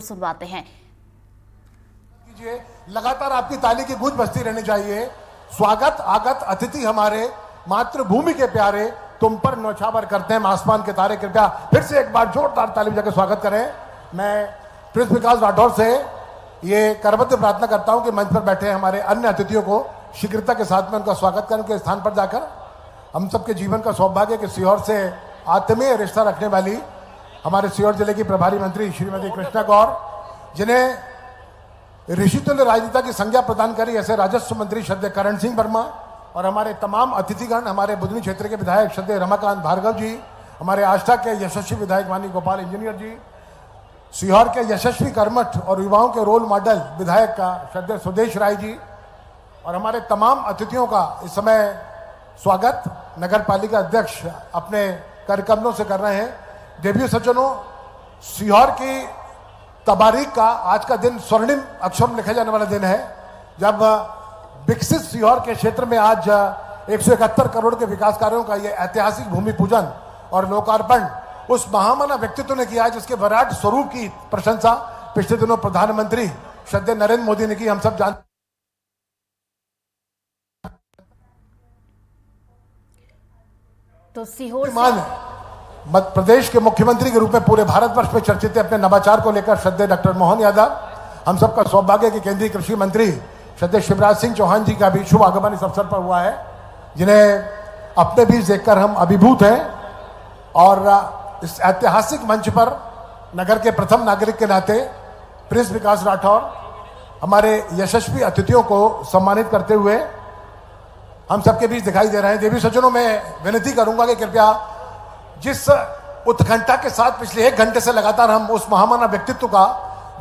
सुनवाते हैं। लगातार आपकी ताली की गूंज बजती रहनी चाहिए। स्वागत आगत अतिथि हमारे, मातृभूमि के प्यारे, तुम पर नौछावर करते हैं आसमान के तारे। कृपया फिर से एक बार जोरदार ताली बजा के स्वागत करें। मैं प्रिंस विकास राठौर से ये करबद्ध प्रार्थना करता हूं कि मंच पर बैठे हमारे अन्य अतिथियों को शीघ्रता के साथ में उनका स्वागत करें उनके स्थान पर जाकर। हम सबके जीवन का सौभाग्य कि सीहोर से आत्मीय रिश्ता रखने वाली हमारे सीहोर जिले की प्रभारी मंत्री श्रीमती कृष्णा गौर, जिन्हें ऋषितुल्य राजनेता की संज्ञा प्रदान करी, ऐसे राजस्व मंत्री श्रद्धेय करण सिंह वर्मा, और हमारे तमाम अतिथिगण, हमारे बुधनी क्षेत्र के विधायक श्रद्धेय रमाकांत भार्गव जी, हमारे आष्टा के यशस्वी विधायक माननीय गोपाल इंजीनियर जी, सीहोर के यशस्वी कर्मठ और युवाओं के रोल मॉडल विधायक का श्रद्धेय सुदेश राय जी, और हमारे तमाम अतिथियों का इस समय स्वागत नगर पालिका अध्यक्ष अपने कार्यक्रमों से कर रहे हैं। देवी सज्जनों, सीहोर की तबारीक का आज का दिन स्वर्णिम अक्षर में लिखा जाने वाला दिन है, जब विकसित सीहोर के क्षेत्र में आज 171 करोड़ के विकास कार्यों का ये ऐतिहासिक भूमि पूजन और लोकार्पण उस महामना व्यक्तित्व ने किया है जिसके विराट स्वरूप की प्रशंसा पिछले दिनों प्रधानमंत्री श्रद्धेय नरेंद्र मोदी ने की। हम सब जानते तो सीहोर मध्य प्रदेश के मुख्यमंत्री के रूप में पूरे भारतवर्ष में चर्चित है अपने नवाचार को लेकर श्रद्धेय डॉक्टर मोहन यादव। हम सबका सौभाग्य कि केंद्रीय कृषि मंत्री श्रद्धेय शिवराज सिंह चौहान जी का भी शुभ आगमन इस अवसर पर हुआ है, जिन्हें अपने बीच देखकर हम अभिभूत हैं। और इस ऐतिहासिक मंच पर नगर के प्रथम नागरिक के नाते प्रिंस विकास राठौर हमारे यशस्वी अतिथियों को सम्मानित करते हुए हम सबके बीच दिखाई दे रहे हैं। देवी सज्जनों, मैं विनती करूंगा कि कृपया जिस उत्कंठा के साथ पिछले 1 घंटे से लगातार हम उस महामाना व्यक्तित्व का,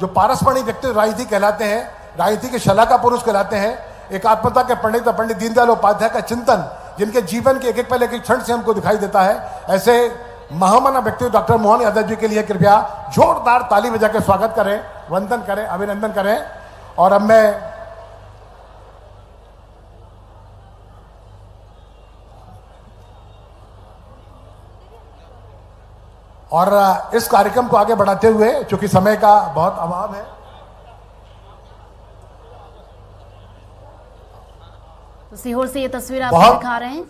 जो पारस्परिक व्यक्तित्व राजनीति कहलाते हैं, राजनीति के शलाका पुरुष कहलाते हैं, एकात्मता के पंडित दीनदयाल उपाध्याय का चिंतन, जिनके जीवन के एक एक पल एक एक क्षण से हमको दिखाई देता है, ऐसे महामाना व्यक्तित्व डॉक्टर मोहन यादव जी के लिए कृपया जोरदार ताली बजा के स्वागत करें, वंदन करें, अभिनंदन करें। और अब मैं इस कार्यक्रम को आगे बढ़ाते हुए, चूंकि समय का बहुत अभाव है, तो सीहोर से ये तस्वीर आपको दिखा रहे हैं।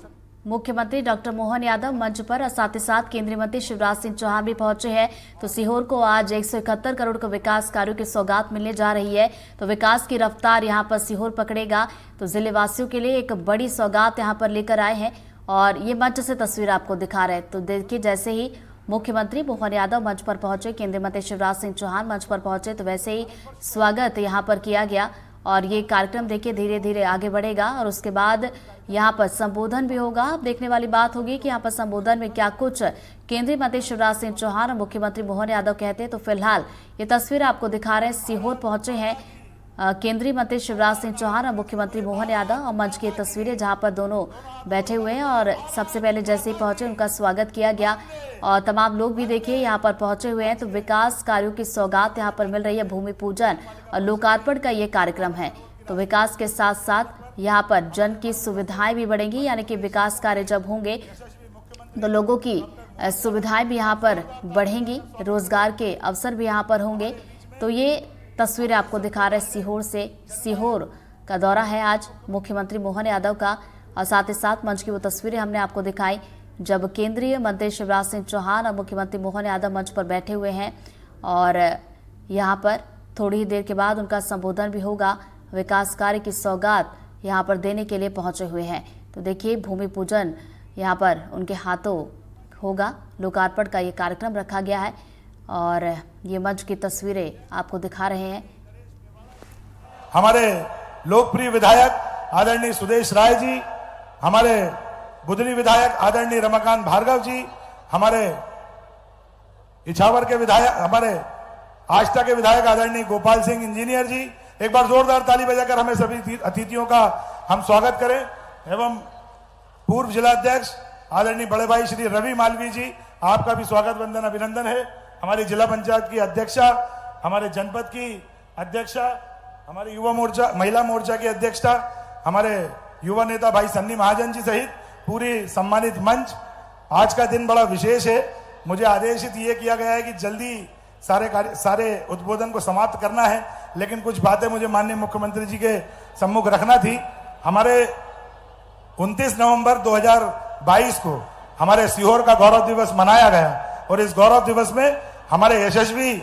मुख्यमंत्री डॉक्टर मोहन यादव मंच पर और साथ ही साथ केंद्रीय मंत्री शिवराज सिंह चौहान भी पहुंचे हैं। तो सीहोर को आज 171 करोड़ के विकास कार्यों की सौगात मिलने जा रही है। तो विकास की रफ्तार यहां पर सीहोर पकड़ेगा। तो जिले वासियों के लिए एक बड़ी सौगात यहां पर लेकर आए हैं और ये मंच से तस्वीर आपको दिखा रहे हैं। तो देखिए, जैसे ही मुख्यमंत्री मोहन यादव मंच पर पहुंचे, केंद्रीय मंत्री शिवराज सिंह चौहान मंच पर पहुंचे, तो वैसे ही स्वागत यहां पर किया गया। और ये कार्यक्रम देखिए धीरे धीरे आगे बढ़ेगा और उसके बाद यहाँ पर संबोधन भी होगा। अब देखने वाली बात होगी कि यहाँ पर संबोधन में क्या कुछ केंद्रीय मंत्री शिवराज सिंह चौहान और मुख्यमंत्री मोहन यादव कहते हैं। तो फिलहाल ये तस्वीर आपको दिखा रहे हैं, सीहोर पहुंचे हैं केंद्रीय मंत्री शिवराज सिंह चौहान और मुख्यमंत्री मोहन यादव, और मंच की तस्वीरें जहां पर दोनों बैठे हुए हैं। और सबसे पहले जैसे ही पहुंचे उनका स्वागत किया गया और तमाम लोग भी देखिए यहां पर पहुंचे हुए हैं। तो विकास कार्यों की सौगात यहां पर मिल रही है, भूमि पूजन और लोकार्पण का ये कार्यक्रम है। तो विकास के साथ साथ यहाँ पर जन की सुविधाएं भी बढ़ेंगी, यानी कि विकास कार्य जब होंगे तो लोगों की सुविधाएं भी यहाँ पर बढ़ेंगी, रोजगार के अवसर भी यहाँ पर होंगे। तो ये तस्वीरें आपको दिखा रहे सीहोर से। सीहोर का दौरा है आज मुख्यमंत्री मोहन यादव का, और साथ ही साथ मंच की वो तस्वीरें हमने आपको दिखाई जब केंद्रीय मंत्री शिवराज सिंह चौहान और मुख्यमंत्री मोहन यादव मंच पर बैठे हुए हैं और यहाँ पर थोड़ी ही देर के बाद उनका संबोधन भी होगा। विकास कार्य की सौगात यहाँ पर देने के लिए पहुंचे हुए हैं। तो देखिए, भूमि पूजन यहाँ पर उनके हाथों होगा, लोकार्पण का ये कार्यक्रम रखा गया है और ये मंच की तस्वीरें आपको दिखा रहे हैं। हमारे लोकप्रिय विधायक आदरणीय सुदेश राय जी, हमारे बुधनी विधायक आदरणीय रमाकांत भार्गव जी, हमारे इछावर के विधायक, हमारे आष्टा के विधायक आदरणीय गोपाल सिंह इंजीनियर जी, एक बार जोरदार ताली बजाकर हमें सभी अतिथियों का हम स्वागत करें। एवं पूर्व जिलाध्यक्ष आदरणीय बड़े भाई श्री रवि मालवी जी, आपका भी स्वागत वंदन अभिनंदन है। हमारी जिला पंचायत की अध्यक्षा, हमारे जनपद की अध्यक्षा, हमारे युवा मोर्चा, महिला मोर्चा की अध्यक्षा, हमारे युवा नेता भाई सन्नी महाजन जी सहित पूरी सम्मानित मंच। आज का दिन बड़ा विशेष है। मुझे आदेशित ये किया गया है कि जल्दी सारे उद्बोधन को समाप्त करना है, लेकिन कुछ बातें मुझे माननीय मुख्यमंत्री जी के सम्मुख रखना थी। हमारे 29 नवंबर 2022 को हमारे सीहोर का गौरव दिवस मनाया गया और इस गौरव दिवस में हमारे यशस्वी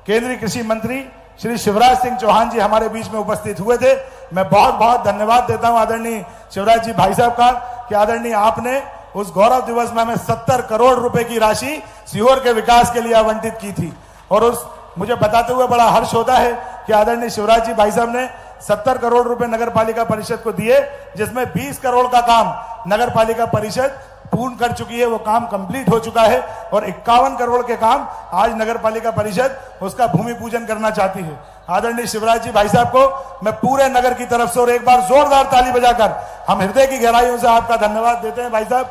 केंद्रीय कृषि मंत्री श्री शिवराज सिंह चौहान जी हमारे बीच में उपस्थित हुए थे। मैं बहुत बहुत धन्यवाद देता हूं आदरणीय शिवराज जी भाई साहब का कि आदरणीय आपने उस गौरव दिवस में हमें 70 करोड़ रुपए की राशि सीहोर के विकास के लिए आवंटित की थी। और उस मुझे बताते हुए बड़ा हर्ष होता है कि आदरणीय शिवराज जी भाई साहब ने 70 करोड़ रुपए नगर पालिका परिषद को दिए, जिसमें 20 करोड़ का काम नगर पालिका परिषद पूर्ण कर चुकी है, वो काम कंप्लीट हो चुका है और 51 करोड़ के काम आज नगर पालिका परिषद उसका भूमि पूजन करना चाहती है। आदरणीय शिवराज जी भाई साहब को मैं पूरे नगर की तरफ से और एक बार जोरदार ताली बजाकर हम हृदय की गहराइयों से आपका धन्यवाद देते हैं। भाई साहब,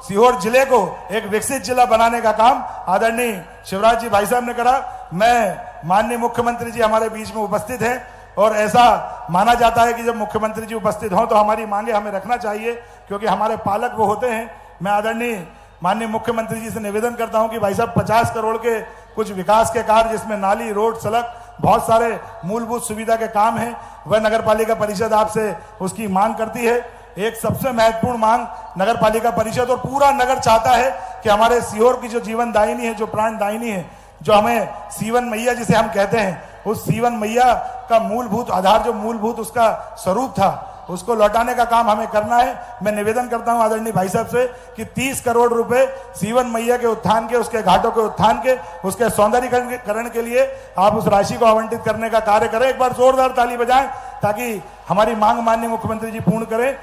सीहोर जिले को एक विकसित जिला बनाने का काम आदरणीय शिवराज जी भाई साहब ने करा। मैं माननीय मुख्यमंत्री जी हमारे बीच में उपस्थित हैं और ऐसा माना जाता है कि जब मुख्यमंत्री जी उपस्थित हों तो हमारी मांगे हमें रखना चाहिए, क्योंकि हमारे पालक वो होते हैं। मैं आदरणीय माननीय मुख्यमंत्री जी से निवेदन करता हूं कि भाई साहब 50 करोड़ के कुछ विकास के कार्य, जिसमें नाली, रोड, सड़क, बहुत सारे मूलभूत सुविधा के काम हैं, वह नगर पालिका परिषद आपसे उसकी मांग करती है। एक सबसे महत्वपूर्ण मांग नगर पालिका परिषद और पूरा नगर चाहता है कि हमारे सीहोर की जो जीवन दायिनी है, जो प्राण दायिनी है, जो हमें सीवन मैया जिसे हम कहते हैं, उस सीवन मैया का मूलभूत आधार, जो मूलभूत उसका स्वरूप था, उसको लौटाने का काम हमें करना है। मैं निवेदन करता हूं आदरणीय भाई साहब से कि 30 करोड़ रुपए सीवन मैया के उत्थान के, उसके घाटों के उत्थान के, उसके सौंदर्यीकरण के लिए आप उस राशि को आवंटित करने का कार्य करें। एक बार जोरदार ताली बजाएं ताकि हमारी मांग माननीय मुख्यमंत्री जी पूर्ण करें।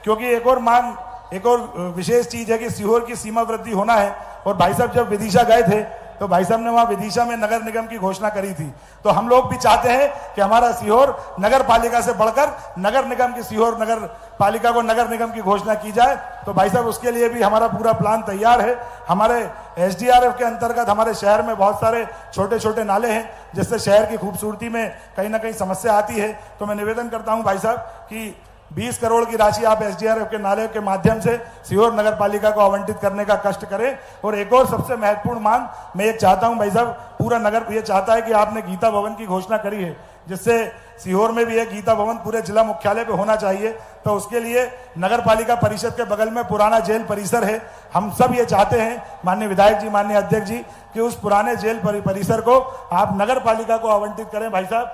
क्योंकि एक और विशेष चीज है कि सीहोर की सीमा वृद्धि होना है। और भाई साहब जब विदिशा गए थे तो भाई साहब ने वहां विदिशा में नगर निगम की घोषणा करी थी, तो हम लोग भी चाहते हैं कि हमारा सीहोर नगर पालिका से बढ़कर नगर निगम की, सीहोर नगर पालिका को नगर निगम की घोषणा की जाए। तो भाई साहब उसके लिए भी हमारा पूरा प्लान तैयार है। हमारे SDRF के अंतर्गत हमारे शहर में बहुत सारे छोटे छोटे नाले हैं, जिससे शहर की खूबसूरती में कहीं ना कहीं समस्या आती है। तो मैं निवेदन करता हूं भाई साहब कि 20 करोड़ की राशि आप SDRF के नाले के माध्यम से सीहोर नगर पालिका को आवंटित करने का कष्ट करें। और एक और सबसे महत्वपूर्ण मांग मैं एक चाहता हूं भाई साहब, पूरा नगर ये चाहता है कि आपने गीता भवन की घोषणा करी है, जिससे सीहोर में भी एक गीता भवन पूरे जिला मुख्यालय पे होना चाहिए। तो उसके लिए नगर पालिका परिषद के बगल में पुराना जेल परिसर है। हम सब ये चाहते हैं माननीय विधायक जी, माननीय अध्यक्ष जी, कि उस पुराने जेल परिसर को आप नगर पालिका को आवंटित करें भाई साहब,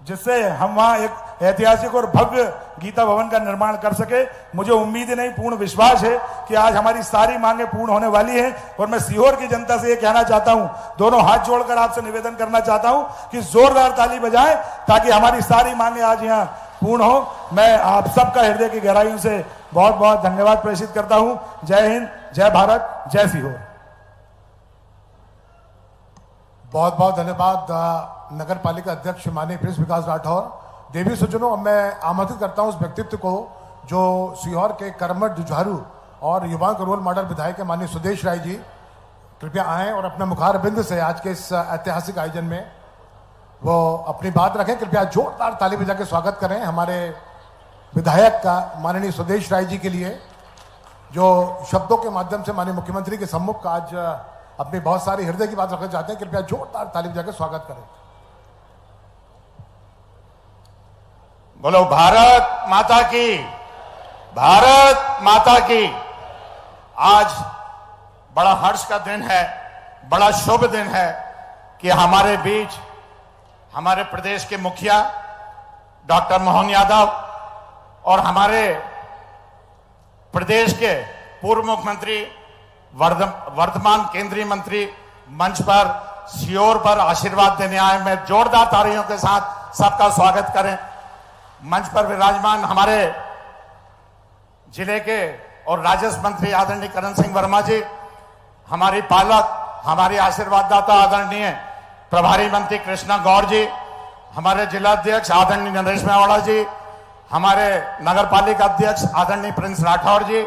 जिससे हम वहां एक ऐतिहासिक और भव्य गीता भवन का निर्माण कर सके। मुझे उम्मीद ही नहीं, पूर्ण विश्वास है कि आज हमारी सारी मांगे पूर्ण होने वाली हैं। और मैं सीहोर की जनता से ये कहना चाहता हूं, दोनों हाथ जोड़कर आपसे निवेदन करना चाहता हूं कि जोरदार ताली बजाएं ताकि हमारी सारी मांगे आज यहां पूर्ण हो। मैं आप सबका हृदय की गहराइयों से बहुत बहुत धन्यवाद प्रेषित करता हूं। जय हिंद, जय भारत, जय सीहोर। बहुत बहुत धन्यवाद नगर पालिका अध्यक्ष माननीय प्रिंस विकास राठौर। देवी सज्जनों, मैं आमंत्रित करता हूं उस व्यक्तित्व को जो सीहोर के कर्मठ, जुझारू और युवाओं का रोल मॉडल विधायक है माननीय सुदेश राय जी। कृपया आएं और अपने मुखारबिंद से आज के इस ऐतिहासिक आयोजन में वो अपनी बात रखें। कृपया जोरदार ताली बजा के स्वागत करें हमारे विधायक का माननीय सुदेश राय जी के लिए, जो शब्दों के माध्यम से माननीय मुख्यमंत्री के सम्मुख आज अपनी बहुत सारी हृदय की बात रखना चाहते हैं। कृपया जोरदार ताली बजा के स्वागत करें। बोलो भारत माता की, भारत माता की। आज बड़ा हर्ष का दिन है, बड़ा शुभ दिन है कि हमारे बीच हमारे प्रदेश के मुखिया डॉक्टर मोहन यादव और हमारे प्रदेश के पूर्व मुख्यमंत्री, वर्तमान केंद्रीय मंत्री मंच पर सीहोर पर आशीर्वाद देने आए। मैं जोरदार तालियों के साथ सबका स्वागत करें। मंच पर विराजमान हमारे जिले के और राजस्व मंत्री आदरणीय करण सिंह वर्मा जी, हमारी पालक, हमारी आशीर्वाददाता आदरणीय प्रभारी मंत्री कृष्णा गौर जी, हमारे जिला अध्यक्ष आदरणीय नरेश मेवाड़ा जी, हमारे नगर पालिका अध्यक्ष आदरणीय प्रिंस राठौर जी,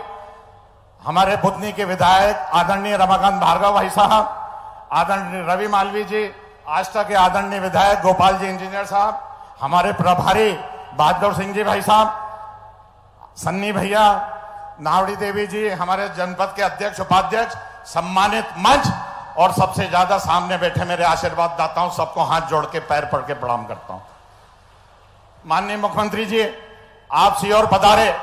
हमारे बुधनी के विधायक आदरणीय रमाकांत भार्गव भाई साहब, आदरणीय रवि मालवी जी, आष्टा के आदरणीय विधायक गोपाल जी इंजीनियर साहब, हमारे प्रभारी बहादुर सिंह जी भाई साहब, सन्नी भैया, नावड़ी देवी जी, हमारे जनपद के अध्यक्ष उपाध्यक्ष, सम्मानित मंच, और सबसे ज्यादा सामने बैठे मेरे आशीर्वाद दाताओं सबको हाथ जोड़ के पैर पड़ के प्रणाम करता हूं। माननीय मुख्यमंत्री जी, आप सीहोर पधारे,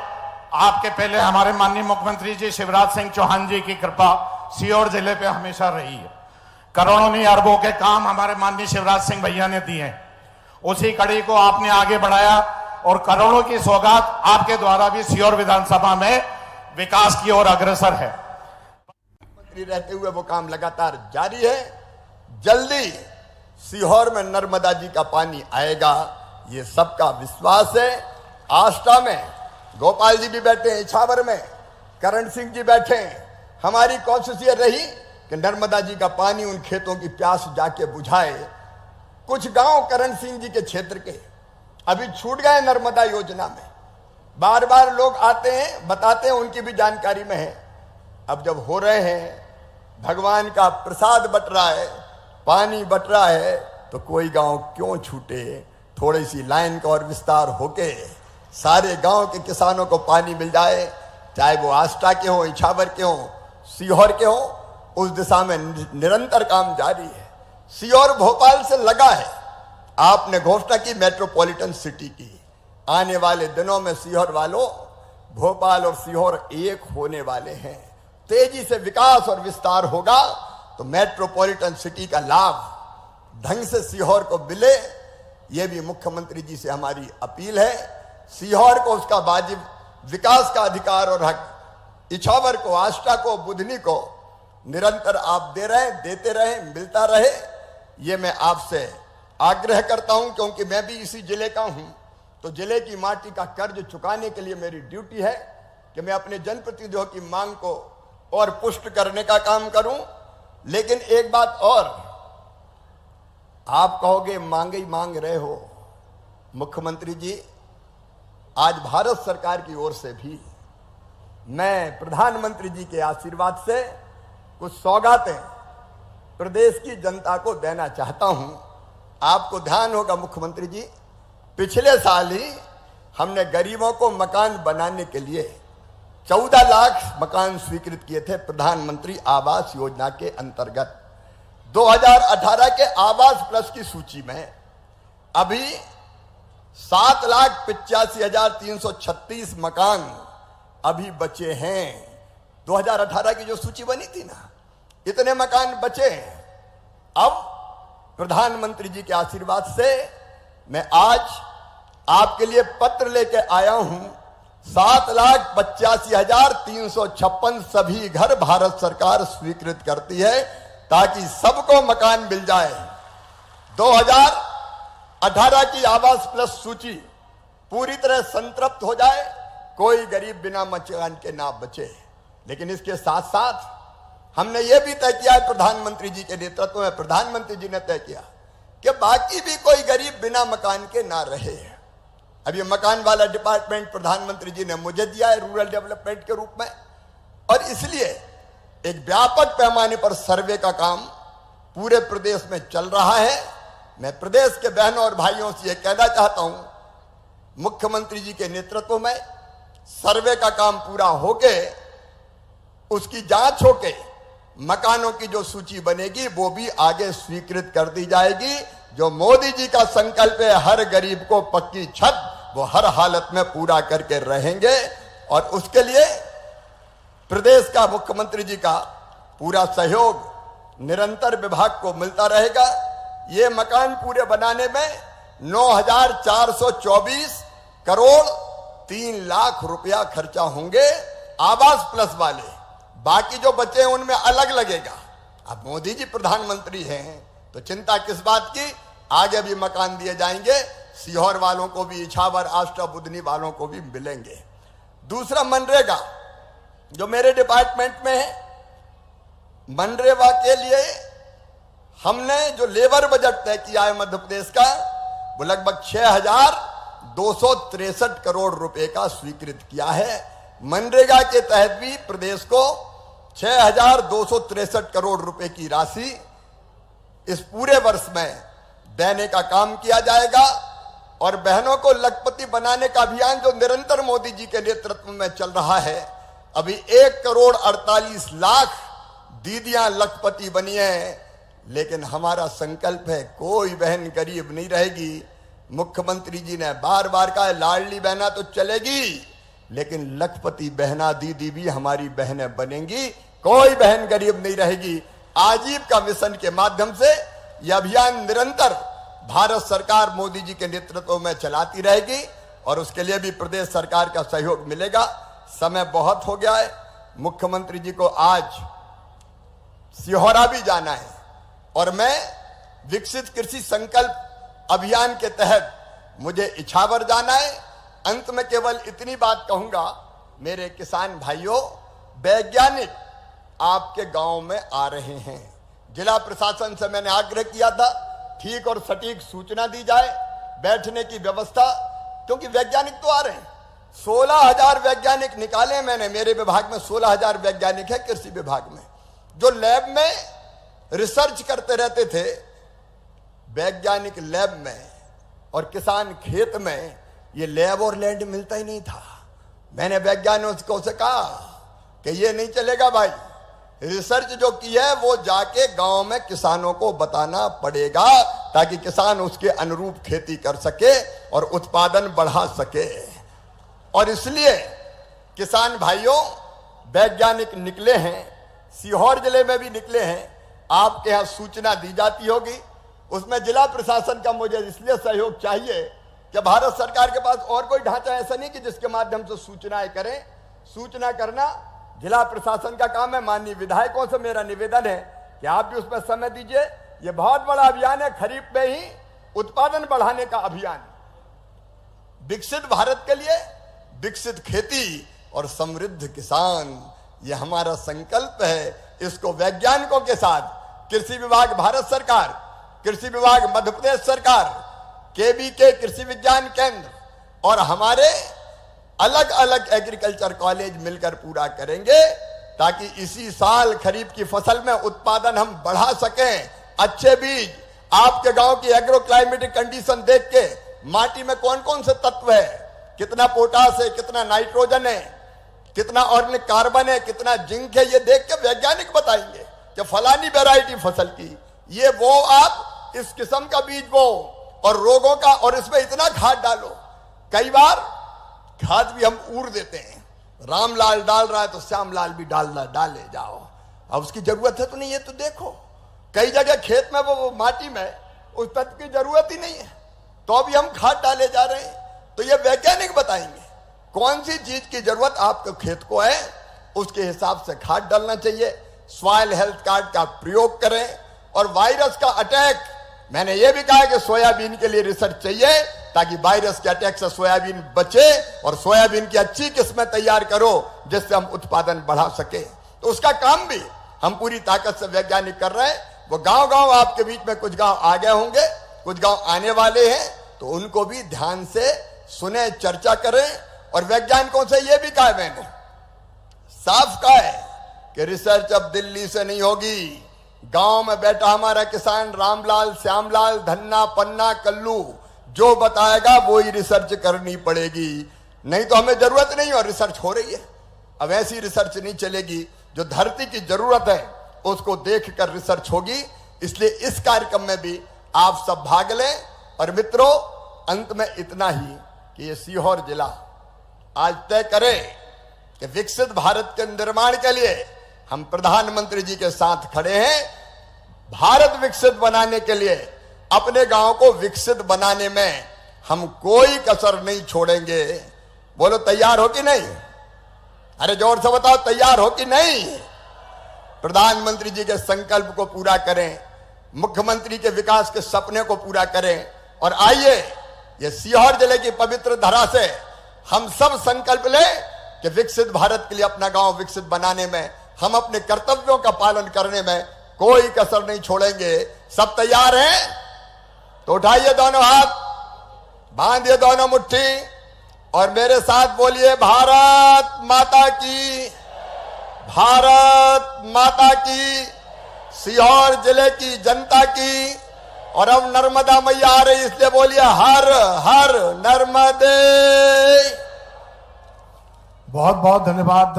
आपके पहले हमारे माननीय मुख्यमंत्री जी शिवराज सिंह चौहान जी की कृपा सीहोर जिले पे हमेशा रही है। करोड़ों नहीं अरबों के काम हमारे माननीय शिवराज सिंह भैया ने दिए हैं, उसी कड़ी को आपने आगे बढ़ाया और करोड़ों की सौगात आपके द्वारा भी सीहोर विधानसभा में विकास की ओर अग्रसर है। मंत्री रहते हुए वो काम लगातार जारी है। जल्दी सीहोर में नर्मदा जी का पानी आएगा, ये सबका विश्वास है। आष्टा में गोपाल जी भी बैठे हैं, इछावर में करण सिंह जी बैठे हैं। हमारी कोशिश ये रही कि नर्मदा जी का पानी उन खेतों की प्यास जाके बुझाए। कुछ गांव करण सिंह जी के क्षेत्र के अभी छूट गए नर्मदा योजना में। बार बार लोग आते हैं, बताते हैं, उनकी भी जानकारी में है। अब जब हो रहे हैं, भगवान का प्रसाद बट रहा है, पानी बट रहा है, तो कोई गांव क्यों छूटे। थोड़ी सी लाइन का और विस्तार होके सारे गांव के किसानों को पानी मिल जाए, चाहे वो आष्टा के हो, इछावर के हो, सीहोर के हो, उस दिशा में निरंतर काम जारी है। सीहोर भोपाल से लगा है। आपने घोषणा की मेट्रोपॉलिटन सिटी की। आने वाले दिनों में सीहोर वालों, भोपाल और सीहोर एक होने वाले हैं। तेजी से विकास और विस्तार होगा तो मेट्रोपॉलिटन सिटी का लाभ ढंग से सीहोर को मिले, यह भी मुख्यमंत्री जी से हमारी अपील है। सीहोर को उसका वाजिब विकास का अधिकार और हक, इछावर को, आष्टा को, बुधनी को निरंतर आप दे रहे हैं, देते रहे, मिलता रहे, ये मैं आपसे आग्रह करता हूं। क्योंकि मैं भी इसी जिले का हूं, तो जिले की माटी का कर्ज चुकाने के लिए मेरी ड्यूटी है कि मैं अपने जनप्रतिनिधियों की मांग को और पुष्ट करने का काम करूं। लेकिन एक बात और, आप कहोगे मांगे ही मांग रहे हो। मुख्यमंत्री जी, आज भारत सरकार की ओर से भी मैं प्रधानमंत्री जी के आशीर्वाद से कुछ सौगातें प्रदेश की जनता को देना चाहता हूं। आपको ध्यान होगा मुख्यमंत्री जी, पिछले साल ही हमने गरीबों को मकान बनाने के लिए 14 लाख मकान स्वीकृत किए थे प्रधानमंत्री आवास योजना के अंतर्गत। 2018 के आवास प्लस की सूची में अभी 7,85,336 मकान अभी बचे हैं। 2018 की जो सूची बनी थी ना, इतने मकान बचे हैं। अब प्रधानमंत्री जी के आशीर्वाद से मैं आज आपके लिए पत्र लेके आया हूं। 7,85,356 सभी घर भारत सरकार स्वीकृत करती है ताकि सबको मकान मिल जाए। 2018 की आवास प्लस सूची पूरी तरह संतृप्त हो जाए, कोई गरीब बिना मकान के ना बचे। लेकिन इसके साथ साथ हमने ये भी तय किया है, प्रधानमंत्री जी के नेतृत्व में प्रधानमंत्री जी ने तय किया कि बाकी भी कोई गरीब बिना मकान के ना रहे। अब ये मकान वाला डिपार्टमेंट प्रधानमंत्री जी ने मुझे दिया है रूरल डेवलपमेंट के रूप में, और इसलिए एक व्यापक पैमाने पर सर्वे का काम पूरे प्रदेश में चल रहा है। मैं प्रदेश के बहनों और भाइयों से यह कहना चाहता हूं, मुख्यमंत्री जी के नेतृत्व में सर्वे का काम पूरा होके उसकी जांच होके मकानों की जो सूची बनेगी वो भी आगे स्वीकृत कर दी जाएगी। जो मोदी जी का संकल्प है हर गरीब को पक्की छत, वो हर हालत में पूरा करके रहेंगे। और उसके लिए प्रदेश का मुख्यमंत्री जी का पूरा सहयोग निरंतर विभाग को मिलता रहेगा। ये मकान पूरे बनाने में 9,424 करोड़ 3 लाख रुपया खर्चा होंगे आवास प्लस वाले। बाकी जो बचे हैं उनमें अलग लगेगा। अब मोदी जी प्रधानमंत्री हैं तो चिंता किस बात की, आगे भी मकान दिए जाएंगे। सीहोर वालों को भी, इछावर, आष्टा, बुधनी वालों को भी मिलेंगे। दूसरा, मनरेगा जो मेरे डिपार्टमेंट में है, मनरेगा के लिए हमने जो लेबर बजट तय किया है मध्य प्रदेश का, वो लगभग 6,263 करोड़ रुपए का स्वीकृत किया है। मनरेगा के तहत भी प्रदेश को 6,263 करोड़ रुपए की राशि इस पूरे वर्ष में देने का काम किया जाएगा। और बहनों को लखपति बनाने का अभियान जो निरंतर मोदी जी के नेतृत्व में चल रहा है, अभी 1,48,00,000 दीदियां लखपति बनी है, लेकिन हमारा संकल्प है कोई बहन गरीब नहीं रहेगी। मुख्यमंत्री जी ने बार बार कहा लाडली बहना तो चलेगी, लेकिन लखपति बहना दीदी भी हमारी बहनें बनेंगी, कोई बहन गरीब नहीं रहेगी। आजीविका मिशन के माध्यम से यह अभियान निरंतर भारत सरकार मोदी जी के नेतृत्व में चलाती रहेगी और उसके लिए भी प्रदेश सरकार का सहयोग मिलेगा। समय बहुत हो गया है, मुख्यमंत्री जी को आज सिहोरा भी जाना है और मैं विकसित कृषि संकल्प अभियान के तहत मुझे इछावर जाना है। अंत में केवल इतनी बात कहूंगा, मेरे किसान भाइयों, वैज्ञानिक आपके गांव में आ रहे हैं। जिला प्रशासन से मैंने आग्रह किया था ठीक और सटीक सूचना दी जाए, बैठने की व्यवस्था, क्योंकि वैज्ञानिक तो आ रहे हैं। 16,000 वैज्ञानिक निकाले मैंने, मेरे विभाग में 16,000 वैज्ञानिक है कृषि विभाग में, जो लैब में रिसर्च करते रहते थे। वैज्ञानिक लैब में और किसान खेत में, ये लैब और लैंड मिलता ही नहीं था। मैंने वैज्ञानिकों से कहा कि ये नहीं चलेगा भाई, रिसर्च जो की है वो जाके गांव में किसानों को बताना पड़ेगा, ताकि किसान उसके अनुरूप खेती कर सके और उत्पादन बढ़ा सके। और इसलिए किसान भाइयों, वैज्ञानिक निकले हैं, सीहोर जिले में भी निकले हैं, आपके यहां सूचना दी जाती होगी। उसमें जिला प्रशासन का मुझे इसलिए सहयोग चाहिए कि भारत सरकार के पास और कोई ढांचा ऐसा नहीं कि जिसके माध्यम से सूचनाएं करें। सूचना करना जिला प्रशासन का काम है। माननीय विधायकों से मेरा निवेदन है कि आप भी उसमें समय दीजिए। यह बहुत बड़ा अभियान है, खरीफ में ही उत्पादन बढ़ाने का अभियान। विकसित भारत के लिए विकसित खेती और समृद्ध किसान, यह हमारा संकल्प है। इसको वैज्ञानिकों के साथ कृषि विभाग भारत सरकार, कृषि विभाग मध्य प्रदेश सरकार, केवीके कृषि विज्ञान केंद्र और हमारे अलग अलग एग्रीकल्चर कॉलेज मिलकर पूरा करेंगे, ताकि इसी साल खरीफ की फसल में उत्पादन हम बढ़ा सकें। अच्छे बीज, आपके गांव की एग्रो क्लाइमेटिक कंडीशन देख के माटी में कौन कौन से तत्व है, कितना पोटास है, कितना नाइट्रोजन है, कितना ऑर्गेनिक कार्बन है, कितना जिंक है, ये देख के वैज्ञानिक बताएंगे कि फलानी वैरायटी फसल की ये वो, आप इस किस्म का बीज बो और रोगों का, और इसमें इतना खाद डालो। कई बार खाद भी हम उड़ देते हैं, रामलाल डाल रहा है तो श्यामलाल भी डाले जाओ, अब उसकी जरूरत है तो नहीं है तो देखो। कई जगह खेत में वो माटी में उस तत्व की जरूरत ही नहीं है, तो अभी हम खाद डाले जा रहे हैं। तो ये वैज्ञानिक बताएंगे कौन सी चीज की जरूरत आपके खेत को है, उसके हिसाब से खाद डालना चाहिए। सॉइल हेल्थ कार्ड का प्रयोग करें। और वायरस का अटैक, मैंने ये भी कहा कि सोयाबीन के लिए रिसर्च चाहिए, ताकि वायरस के अटैक से सोयाबीन बचे और सोयाबीन की अच्छी किस्में तैयार करो जिससे हम उत्पादन बढ़ा सके। तो उसका काम भी हम पूरी ताकत से वैज्ञानिक कर रहे हैं। वो गांव गांव आपके बीच में कुछ गांव आ गए होंगे, कुछ गांव आने वाले हैं, तो उनको भी ध्यान से सुने, चर्चा करें। और वैज्ञानिकों से यह भी कहा है मैंने, साफ कहा है कि रिसर्च अब दिल्ली से नहीं होगी। गांव में बैठा हमारा किसान रामलाल, श्यामलाल, धन्ना, पन्ना, कल्लू जो बताएगा वो ही रिसर्च करनी पड़ेगी, नहीं तो हमें जरूरत नहीं। और रिसर्च हो रही है, अब ऐसी रिसर्च नहीं चलेगी, जो धरती की जरूरत है उसको देखकर रिसर्च होगी। इसलिए इस कार्यक्रम में भी आप सब भाग लें। और मित्रों, अंत में इतना ही कि ये सीहोर जिला आज तय करे कि विकसित भारत के निर्माण के लिए हम प्रधानमंत्री जी के साथ खड़े हैं। भारत विकसित बनाने के लिए, अपने गांव को विकसित बनाने में हम कोई कसर नहीं छोड़ेंगे। बोलो तैयार हो कि नहीं? अरे जोर से बताओ, तैयार हो कि नहीं? प्रधानमंत्री जी के संकल्प को पूरा करें, मुख्यमंत्री के विकास के सपने को पूरा करें। और आइए, ये सीहोर जिले की पवित्र धरा से हम सब संकल्प लें कि विकसित भारत के लिए अपना गांव विकसित बनाने में हम अपने कर्तव्यों का पालन करने में कोई कसर नहीं छोड़ेंगे। सब तैयार हैं? तो उठाइए दोनों हाथ, बांधिए दोनों मुट्ठी और मेरे साथ बोलिए, भारत माता की, भारत माता की, सीहोर जिले की जनता की। और अब नर्मदा मैया आ रही, इसलिए बोलिए हर हर नर्मदे। बहुत बहुत धन्यवाद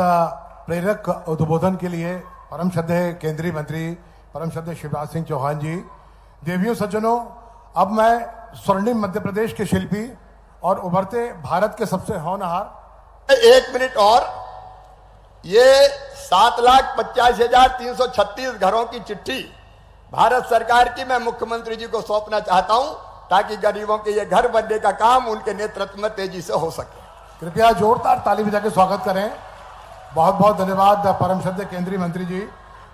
प्रेरक उद्बोधन के लिए। परम श्रद्धेय केंद्रीय मंत्री परम श्रद्धेय शिवराज सिंह चौहान जी, देवियों सज्जनों, अब मैं स्वर्णिम मध्य प्रदेश के शिल्पी और उभरते भारत के सबसे होनहार 1 मिनट और, ये 7,85,336 घरों की चिट्ठी भारत सरकार की मैं मुख्यमंत्री जी को सौंपना चाहता हूं, ताकि गरीबों के ये घर बनने का काम उनके नेतृत्व में तेजी से हो सके। कृपया जोरदार ताली बजा के स्वागत करें। बहुत बहुत धन्यवाद परम श्रद्धेय केंद्रीय मंत्री जी।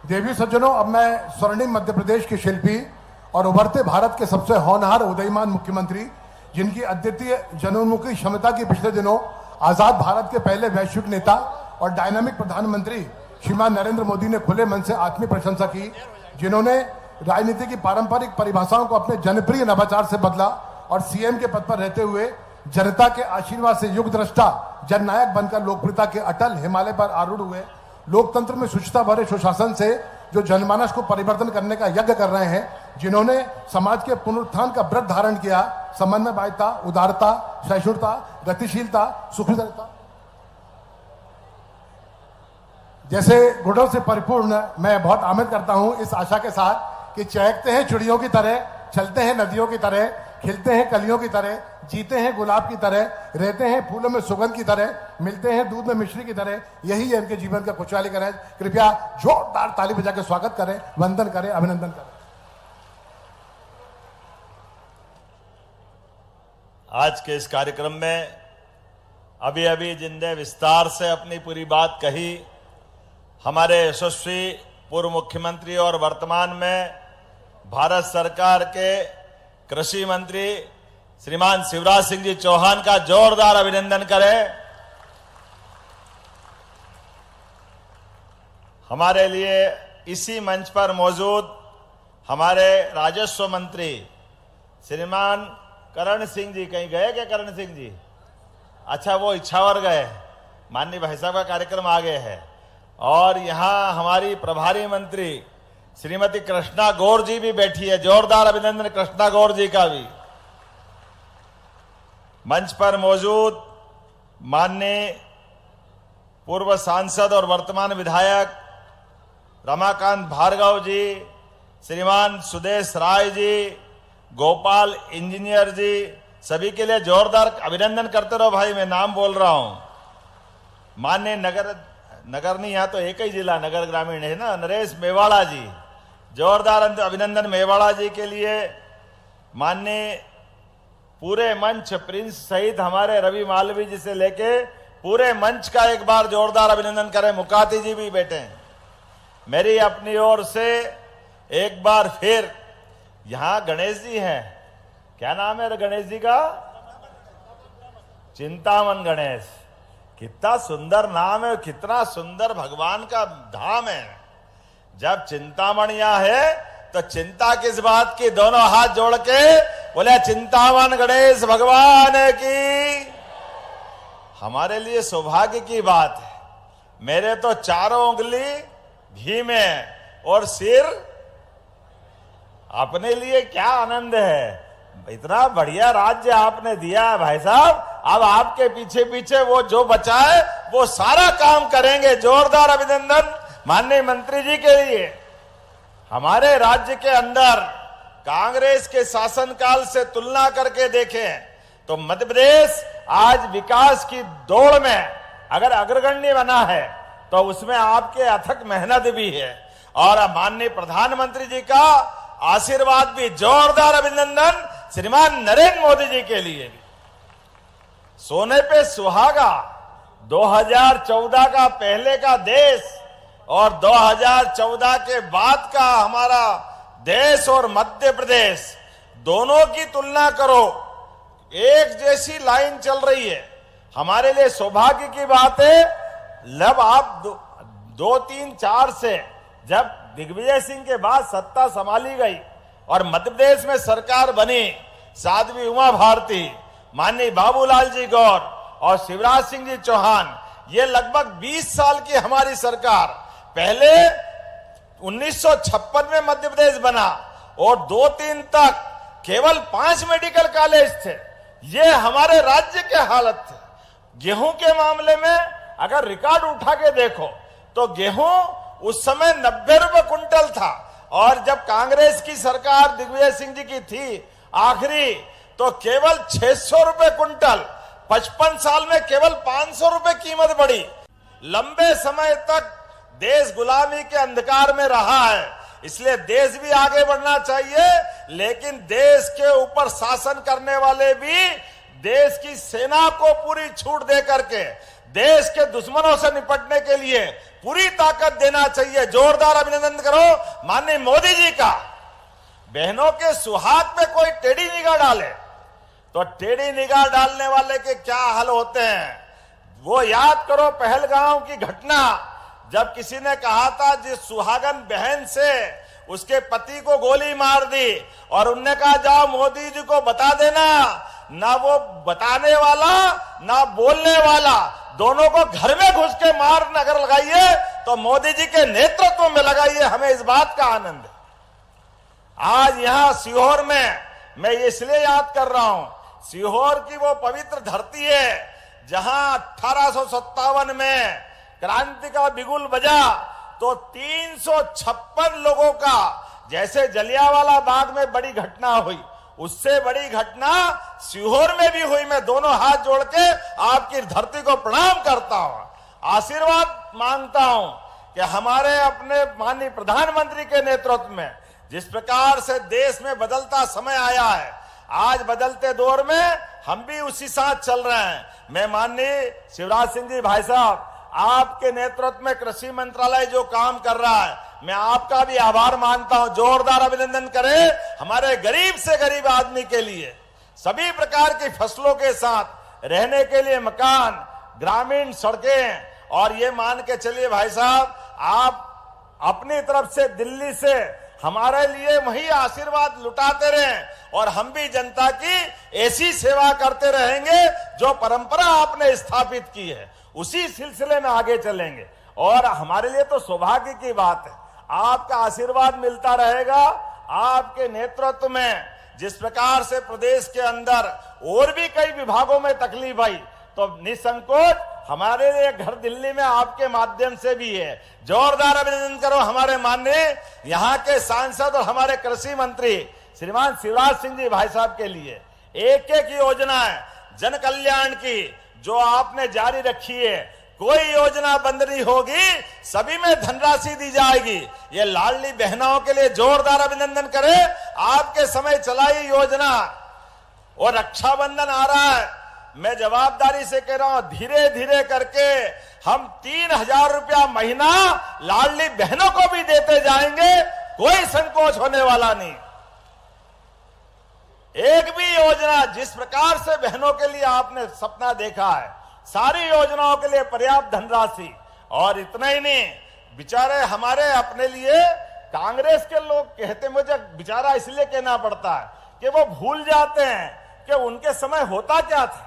देवी सज्जनों, अब मैं स्वर्णिम मध्य प्रदेश के शिल्पी और उभरते भारत के सबसे होनहार उदयमान मुख्यमंत्री, जिनकी अद्वितीय जनोन्मुखी क्षमता की पिछले दिनों आजाद भारत के पहले वैश्विक नेता और डायनामिक प्रधानमंत्री श्रीमान नरेंद्र मोदी ने खुले मन से आत्मीय प्रशंसा की, जिन्होंने राजनीति की पारंपरिक परिभाषाओं को अपने जनप्रिय नवाचार से बदला और सीएम के पद पर रहते हुए जनता के आशीर्वाद से युग द्रष्टा जननायक बनकर लोकप्रियता के अटल हिमालय पर आरूढ़ हुए। लोकतंत्र में शुचिता भरे सुशासन से जो जनमानस को परिवर्तन करने का यज्ञ कर रहे हैं, जिन्होंने समाज के पुनरुत्थान का व्रत धारण किया, समन्वयता, उदारता, सहिष्णुता, गतिशीलता, सुखदता जैसे गुणों से परिपूर्ण मैं बहुत आमद करता हूं, इस आशा के साथ कि चहकते हैं चिड़ियों की तरह, चलते हैं नदियों की तरह, खिलते हैं कलियों की तरह, जीते हैं गुलाब की तरह, रहते हैं फूलों में सुगंध की तरह, मिलते हैं दूध में मिश्री की तरह। यही है इनके जीवन का खुशहाली का राज। कृपया जोरदार ताली बजा के स्वागत करें, वंदन करें, अभिनंदन करें। आज के इस कार्यक्रम में अभी अभी जिनने विस्तार से अपनी पूरी बात कही, हमारे यशस्वी पूर्व मुख्यमंत्री और वर्तमान में भारत सरकार के कृषि मंत्री श्रीमान शिवराज सिंह जी चौहान का जोरदार अभिनंदन करें। हमारे लिए इसी मंच पर मौजूद हमारे राजस्व मंत्री श्रीमान करण सिंह जी, कहीं गए क्या करण सिंह जी? अच्छा, वो इच्छावर गए, माननीय भाई साहब का कार्यक्रम आगे है। और यहां हमारी प्रभारी मंत्री श्रीमती कृष्णा गौर जी भी बैठी है, जोरदार अभिनंदन कृष्णा गौर जी का भी। मंच पर मौजूद माननीय पूर्व सांसद और वर्तमान विधायक रमाकांत भार्गव जी, श्रीमान सुदेश राय जी, गोपाल इंजीनियर जी, सभी के लिए जोरदार अभिनंदन करते रहो भाई। मैं नाम बोल रहा हूं। माननीय नगर नहीं, यहां तो एक ही जिला नगर ग्रामीण है ना, नरेश मेवाड़ा जी, जोरदार अभिनंदन मेवाड़ा जी के लिए। माननीय पूरे मंच, प्रिंस सहित हमारे रवि मालवी जी से लेके पूरे मंच का एक बार जोरदार अभिनंदन करें। मुकाती जी भी बैठे हैं। मेरी अपनी ओर से एक बार फिर, यहां गणेश जी हैं, क्या नाम है गणेश जी का? चिंतामन गणेश। कितना सुंदर नाम है, कितना सुंदर भगवान का धाम है। जब चिंतामण यहां है तो चिंता किस बात की? दोनों हाथ जोड़ के बोले चिंतामन गणेश भगवान की। हमारे लिए सौभाग्य की बात है। मेरे तो चारों उंगली घी में और सिर अपने लिए क्या आनंद है। इतना बढ़िया राज्य आपने दिया है भाई साहब। अब आपके पीछे पीछे वो जो बचा है वो सारा काम करेंगे। जोरदार अभिनंदन माननीय मंत्री जी के लिए। हमारे राज्य के अंदर कांग्रेस के शासनकाल से तुलना करके देखें तो मध्य प्रदेश आज विकास की दौड़ में अगर अग्रगण्य बना है तो उसमें आपके अथक मेहनत भी है और माननीय प्रधानमंत्री जी का आशीर्वाद भी। जोरदार अभिनंदन श्रीमान नरेंद्र मोदी जी के लिए भी। सोने पे सुहागा 2014 का पहले का देश और 2014 के बाद का हमारा देश और मध्य प्रदेश, दोनों की तुलना करो, एक जैसी लाइन चल रही है। हमारे लिए सौभाग्य की बात है। जब आप 2, 3, 4 से जब दिग्विजय सिंह के बाद सत्ता संभाली गई और मध्य प्रदेश में सरकार बनी, साध्वी उमा भारती, माननीय बाबूलाल जी गौर और शिवराज सिंह जी चौहान, ये लगभग 20 साल की हमारी सरकार। पहले 1956 में मध्य प्रदेश बना और 2-3 तक केवल 5 मेडिकल कॉलेज थे। ये हमारे राज्य के हालत थे। गेहूं के मामले में अगर रिकॉर्ड उठा के देखो तो गेहूं उस समय 90 रुपए कुंटल था, और जब कांग्रेस की सरकार दिग्विजय सिंह जी की थी आखिरी, तो केवल 600 रुपए कुंटल। 55 साल में केवल 500 रुपए कीमत बढ़ी। लंबे समय तक देश गुलामी के अंधकार में रहा है, इसलिए देश भी आगे बढ़ना चाहिए, लेकिन देश के ऊपर शासन करने वाले भी देश की सेना को पूरी छूट दे करके देश के दुश्मनों से निपटने के लिए पूरी ताकत देना चाहिए। जोरदार अभिनंदन करो माननीय मोदी जी का। बहनों के सुहाग पे कोई टेढ़ी निगाह डाले तो टेढ़ी निगाह डालने वाले के क्या हाल होते हैं, वो याद करो पहलगांव की घटना, जब किसी ने कहा था जिस सुहागन बहन से उसके पति को गोली मार दी, और उनने कहा जाओ मोदी जी को बता देना, ना वो बताने वाला ना बोलने वाला, दोनों को घर में घुस के मार नगर लगाइए तो मोदी जी के नेतृत्व में लगाइए, हमें इस बात का आनंद है। आज यहां सीहोर में मैं इसलिए याद कर रहा हूं, सीहोर की वो पवित्र धरती है जहां 1857 में क्रांति का बिगुल बजा तो 356 लोगों का, जैसे जलियांवाला बाग में बड़ी घटना हुई, उससे बड़ी घटना सीहोर में भी हुई। मैं दोनों हाथ जोड़ के आपकी धरती को प्रणाम करता हूं, आशीर्वाद मांगता हूं कि हमारे अपने माननीय प्रधानमंत्री के नेतृत्व में जिस प्रकार से देश में बदलता समय आया है, आज बदलते दौर में हम भी उसी साथ चल रहे हैं। मैं माननीय शिवराज सिंह जी भाई साहब, आपके नेतृत्व में कृषि मंत्रालय जो काम कर रहा है, मैं आपका भी आभार मानता हूं। जोरदार अभिनंदन करें हमारे गरीब से गरीब आदमी के लिए, सभी प्रकार की फसलों के साथ रहने के लिए मकान, ग्रामीण सड़कें, और ये मान के चलिए भाई साहब, आप अपनी तरफ से दिल्ली से हमारे लिए वही आशीर्वाद लुटाते रहें, और हम भी जनता की ऐसी सेवा करते रहेंगे जो परंपरा आपने स्थापित की है, उसी सिलसिले में आगे चलेंगे। और हमारे लिए तो सौभाग्य की बात है, आपका आशीर्वाद मिलता रहेगा। आपके नेतृत्व में जिस प्रकार से प्रदेश के अंदर और भी कई विभागों में तकलीफ आई, तो निसंकोच हमारे लिए घर दिल्ली में आपके माध्यम से भी है। जोरदार अभिनंदन करो हमारे माननीय यहाँ के सांसद और हमारे कृषि मंत्री श्रीमान शिवराज सिंह जी भाई साहब के लिए। एक एक योजनाएं जन कल्याण की जो आपने जारी रखी है, कोई योजना बंद नहीं होगी, सभी में धनराशि दी जाएगी। ये लाडली बहनों के लिए जोरदार अभिनंदन करें, आपके समय चलाई योजना। और रक्षाबंधन आ रहा है, मैं जवाबदारी से कह रहा हूं, धीरे धीरे करके हम 3000 रुपया महीना लाडली बहनों को भी देते जाएंगे, कोई संकोच होने वाला नहीं। एक भी योजना जिस प्रकार से बहनों के लिए आपने सपना देखा है, सारी योजनाओं के लिए पर्याप्त धनराशि। और इतना ही नहीं, बेचारे हमारे अपने लिए कांग्रेस के लोग कहते, मुझे बेचारा इसलिए कहना पड़ता है कि वो भूल जाते हैं कि उनके समय होता क्या था।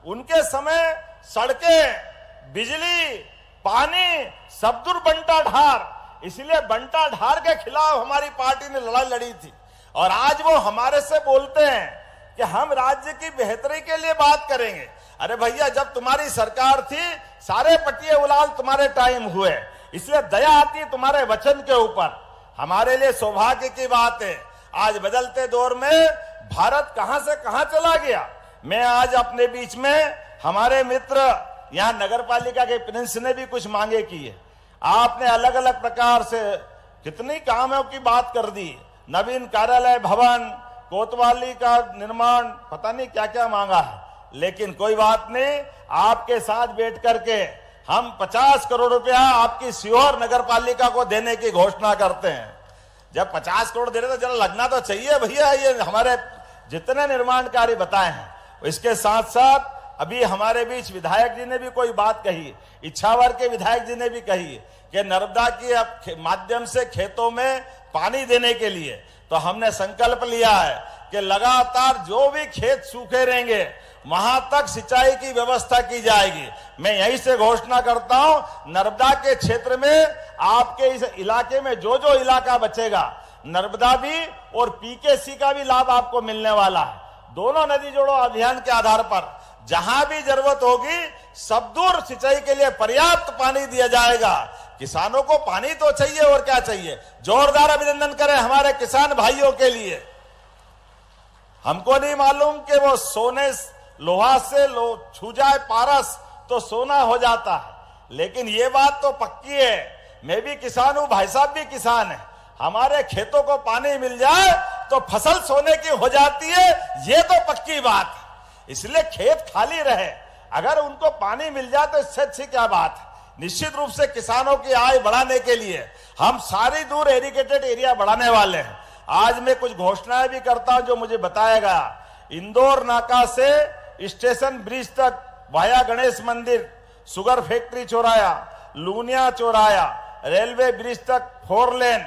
उनके समय सड़कें, बिजली, पानी सब दूर बंटा ढार, इसलिए बंटा ढार के खिलाफ हमारी पार्टी ने लड़ाई लड़ी थी। और आज वो हमारे से बोलते हैं कि हम राज्य की बेहतरी के लिए बात करेंगे। अरे भैया, जब तुम्हारी सरकार थी सारे पटिए उलाल तुम्हारे टाइम हुए, इसलिए दया आती है तुम्हारे वचन के ऊपर। हमारे लिए सौभाग्य की बात है, आज बदलते दौर में भारत कहां से कहां चला गया। मैं आज अपने बीच में हमारे मित्र यहाँ नगर पालिका के प्रिंस ने भी कुछ मांगे की है। आपने अलग अलग प्रकार से कितनी कामों की बात कर दी, नवीन कार्यालय भवन, कोतवाली का निर्माण, पता नहीं क्या क्या मांगा है, लेकिन कोई बात नहीं, आपके साथ बैठ करके हम 50 करोड़ रुपया आपकी सीहोर नगर पालिका को देने की घोषणा करते हैं। जब 50 करोड़ दे रहे तो जरा लगना तो चाहिए भैया, ये हमारे जितने निर्माण कार्य बताए हैं। इसके साथ साथ अभी हमारे बीच विधायक जी ने भी कोई बात कही, इच्छावर के विधायक जी ने भी कही कि नर्मदा के माध्यम से खेतों में पानी देने के लिए तो हमने संकल्प लिया है कि लगातार जो भी खेत सूखे रहेंगे वहां तक सिंचाई की व्यवस्था की जाएगी। मैं यहीं से घोषणा करता हूं, नर्मदा के क्षेत्र में आपके इस इलाके में जो जो इलाका बचेगा, नर्मदा भी और पीकेसी का भी लाभ आपको मिलने वाला है। दोनों नदी जोड़ो अभियान के आधार पर जहां भी जरूरत होगी सब दूर सिंचाई के लिए पर्याप्त पानी दिया जाएगा, किसानों को पानी तो चाहिए, और क्या चाहिए। जोरदार अभिनंदन करें हमारे किसान भाइयों के लिए। हमको नहीं मालूम कि वो सोने लोहा से छू जाए पारस तो सोना हो जाता है, लेकिन ये बात तो पक्की है। मैं भी किसान हूं, भाई साहब भी किसान है। हमारे खेतों को पानी मिल जाए तो फसल सोने की हो जाती है, ये तो पक्की बात है। इसलिए खेत खाली रहे, अगर उनको पानी मिल जाए तो इससे अच्छी क्या बात है। निश्चित रूप से किसानों की आय बढ़ाने के लिए हम सारी दूर एरिगेटेड एरिया बढ़ाने वाले हैं। आज मैं कुछ घोषणाएं भी करता हूं जो मुझे बताया गया। इंदौर नाका से स्टेशन ब्रिज तक via Ganesh Mandir, sugar factory चौराया, लूनिया चौराया, रेलवे ब्रिज तक 4 लेन,